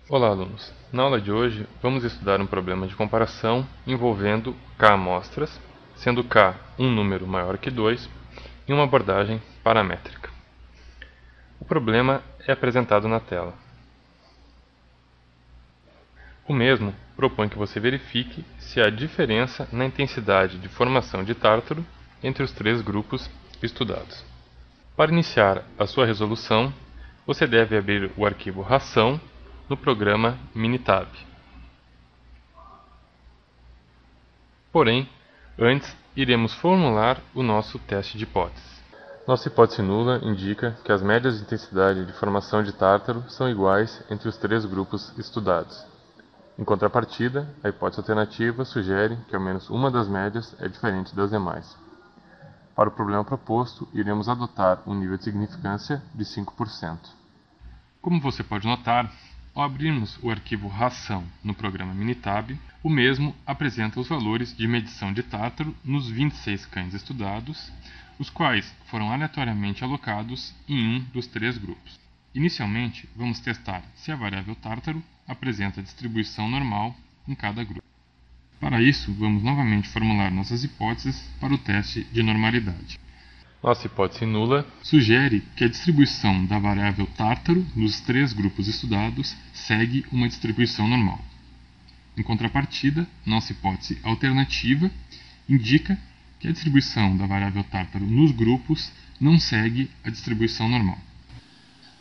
Olá, alunos! Na aula de hoje, vamos estudar um problema de comparação envolvendo k amostras, sendo k um número maior que 2, em uma abordagem paramétrica. O problema é apresentado na tela. O mesmo propõe que você verifique se há diferença na intensidade de formação de tártaro entre os três grupos estudados. Para iniciar a sua resolução, você deve abrir o arquivo ração no programa Minitab. Porém, antes iremos formular o nosso teste de hipótese. Nossa hipótese nula indica que as médias de intensidade de formação de tártaro são iguais entre os três grupos estudados. Em contrapartida, a hipótese alternativa sugere que ao menos uma das médias é diferente das demais. Para o problema proposto, iremos adotar um nível de significância de 5%. Como você pode notar, ao abrirmos o arquivo ração no programa Minitab, o mesmo apresenta os valores de medição de tártaro nos 26 cães estudados, os quais foram aleatoriamente alocados em um dos três grupos. Inicialmente, vamos testar se a variável tártaro apresenta distribuição normal em cada grupo. Para isso, vamos novamente formular nossas hipóteses para o teste de normalidade. Nossa hipótese nula sugere que a distribuição da variável tártaro nos três grupos estudados segue uma distribuição normal. Em contrapartida, nossa hipótese alternativa indica que a distribuição da variável tártaro nos grupos não segue a distribuição normal.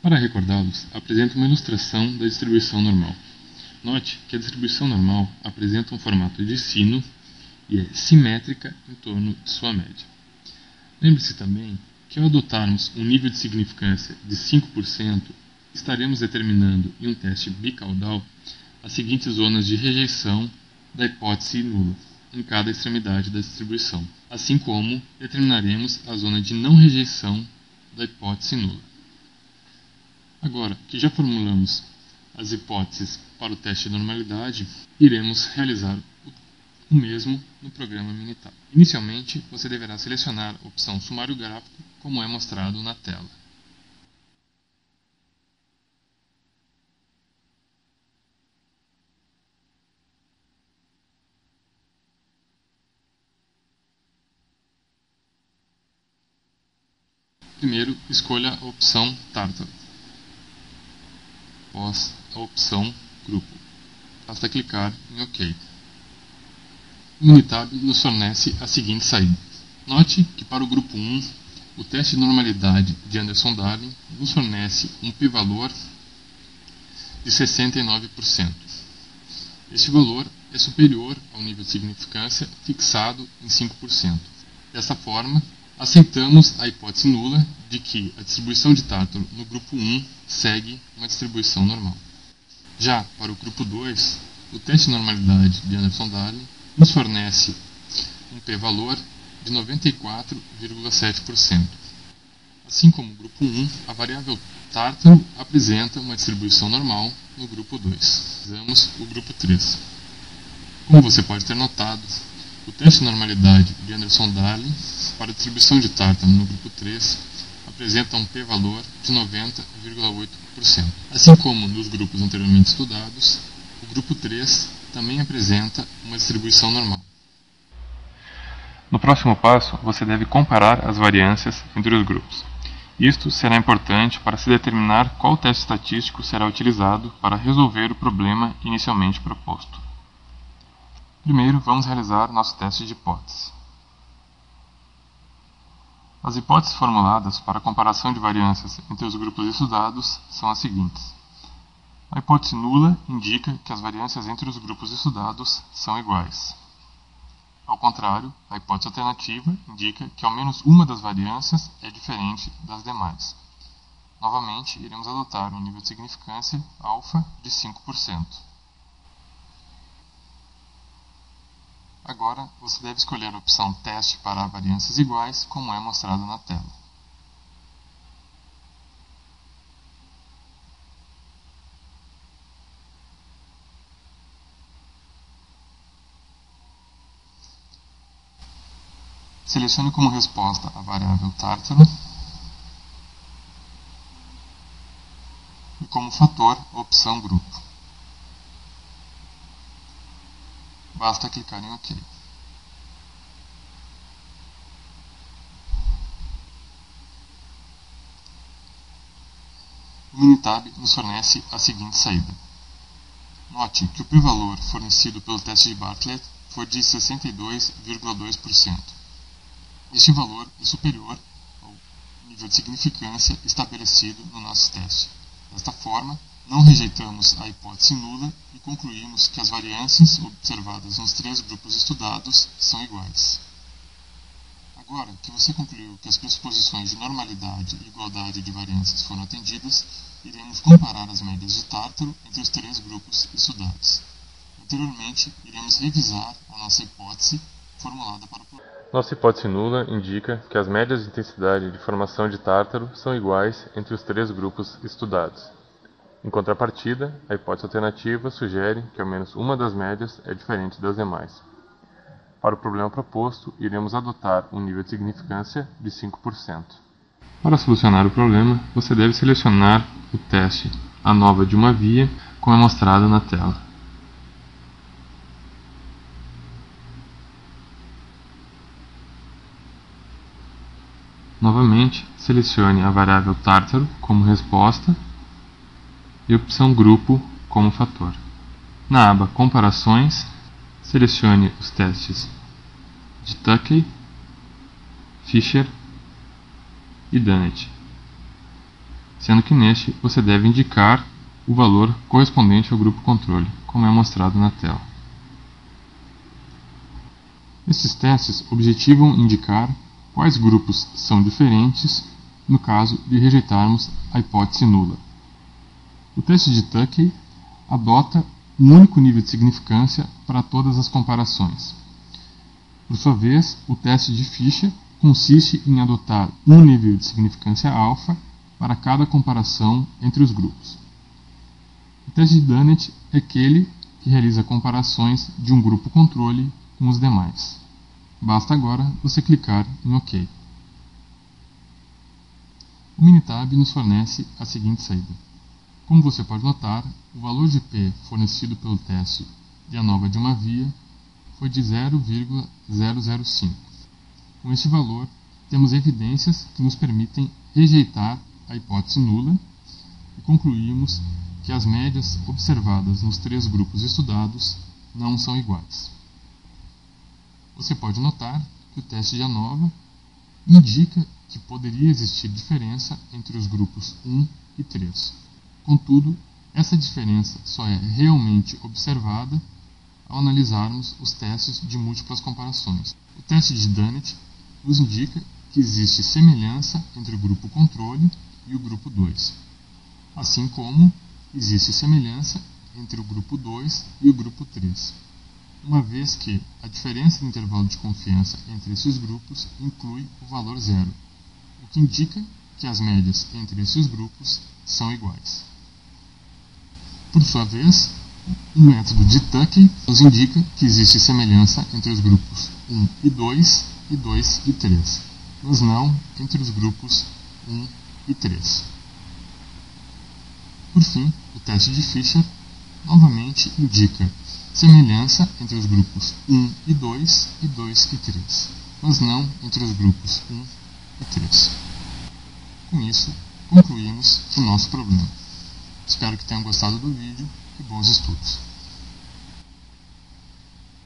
Para recordá-los, apresento uma ilustração da distribuição normal. Note que a distribuição normal apresenta um formato de sino e é simétrica em torno de sua média. Lembre-se também que ao adotarmos um nível de significância de 5%, estaremos determinando em um teste bicaudal as seguintes zonas de rejeição da hipótese nula em cada extremidade da distribuição, assim como determinaremos a zona de não rejeição da hipótese nula. Agora que já formulamos as hipóteses para o teste de normalidade, iremos realizar o mesmo no programa Minitab. Inicialmente, você deverá selecionar a opção Sumário Gráfico, como é mostrado na tela. Primeiro, escolha a opção Tártaro, após a opção Grupo. Basta clicar em OK. O Minitab nos fornece a seguinte saída. Note que para o grupo 1, o teste de normalidade de Anderson-Darling nos fornece um p-valor de 69%. Este valor é superior ao nível de significância fixado em 5%. Dessa forma, aceitamos a hipótese nula de que a distribuição de tártaro no grupo 1 segue uma distribuição normal. Já para o grupo 2, o teste de normalidade de Anderson-Darling nos fornece um p-valor de 94,7%. Assim como o grupo 1, a variável tártaro apresenta uma distribuição normal no grupo 2. Usamos o grupo 3. Como você pode ter notado, o teste de normalidade de Anderson-Darling para a distribuição de tártaro no grupo 3 apresenta um p-valor de 90,8%. Assim como nos grupos anteriormente estudados, o grupo 3 também apresenta uma distribuição normal. No próximo passo, você deve comparar as variâncias entre os grupos. Isto será importante para se determinar qual teste estatístico será utilizado para resolver o problema inicialmente proposto. Primeiro, vamos realizar nosso teste de hipótese. As hipóteses formuladas para a comparação de variâncias entre os grupos estudados são as seguintes. A hipótese nula indica que as variâncias entre os grupos estudados são iguais. Ao contrário, a hipótese alternativa indica que ao menos uma das variâncias é diferente das demais. Novamente, iremos adotar um nível de significância alfa de 5%. Agora, você deve escolher a opção Teste para variâncias iguais, como é mostrado na tela. Selecione como resposta a variável tártaro e como fator a opção grupo. Basta clicar em OK. O Minitab nos fornece a seguinte saída. Note que o p-valor fornecido pelo teste de Bartlett foi de 62,2%. Este valor é superior ao nível de significância estabelecido no nosso teste. Desta forma, não rejeitamos a hipótese nula e concluímos que as variâncias observadas nos 3 grupos estudados são iguais. Agora que você concluiu que as pressuposições de normalidade e igualdade de variâncias foram atendidas, iremos comparar as médias de tártaro entre os 3 grupos estudados. Anteriormente, iremos revisar a nossa hipótese formulada para o problema. Nossa hipótese nula indica que as médias de intensidade de formação de tártaro são iguais entre os 3 grupos estudados. Em contrapartida, a hipótese alternativa sugere que ao menos uma das médias é diferente das demais. Para o problema proposto, iremos adotar um nível de significância de 5%. Para solucionar o problema, você deve selecionar o teste ANOVA de uma via, como é mostrado na tela. Novamente, selecione a variável tártaro como resposta e a opção grupo como fator. Na aba Comparações, selecione os testes de Tukey, Fisher e Dunnett, sendo que neste você deve indicar o valor correspondente ao grupo controle, como é mostrado na tela. Esses testes objetivam indicar quais grupos são diferentes no caso de rejeitarmos a hipótese nula. O teste de Tukey adota um único nível de significância para todas as comparações. Por sua vez, o teste de Fisher consiste em adotar um nível de significância alfa para cada comparação entre os grupos. O teste de Dunnett é aquele que realiza comparações de um grupo controle com os demais. Basta agora você clicar em OK. O Minitab nos fornece a seguinte saída. Como você pode notar, o valor de P fornecido pelo teste de ANOVA de uma via foi de 0,005. Com este valor, temos evidências que nos permitem rejeitar a hipótese nula e concluímos que as médias observadas nos 3 grupos estudados não são iguais. Você pode notar que o teste de ANOVA indica que poderia existir diferença entre os grupos 1 e 3. Contudo, essa diferença só é realmente observada ao analisarmos os testes de múltiplas comparações. O teste de Dunnett nos indica que existe semelhança entre o grupo controle e o grupo 2, assim como existe semelhança entre o grupo 2 e o grupo 3, uma vez que a diferença do intervalo de confiança entre esses grupos inclui o valor zero, o que indica que as médias entre esses grupos são iguais. Por sua vez, o método de Tukey nos indica que existe semelhança entre os grupos 1 e 2 e 2 e 3, mas não entre os grupos 1 e 3. Por fim, o teste de Fisher novamente indica semelhança entre os grupos 1 e 2 e 2 e 3, mas não entre os grupos 1 e 3. Com isso, concluímos o nosso problema. Espero que tenham gostado do vídeo e bons estudos.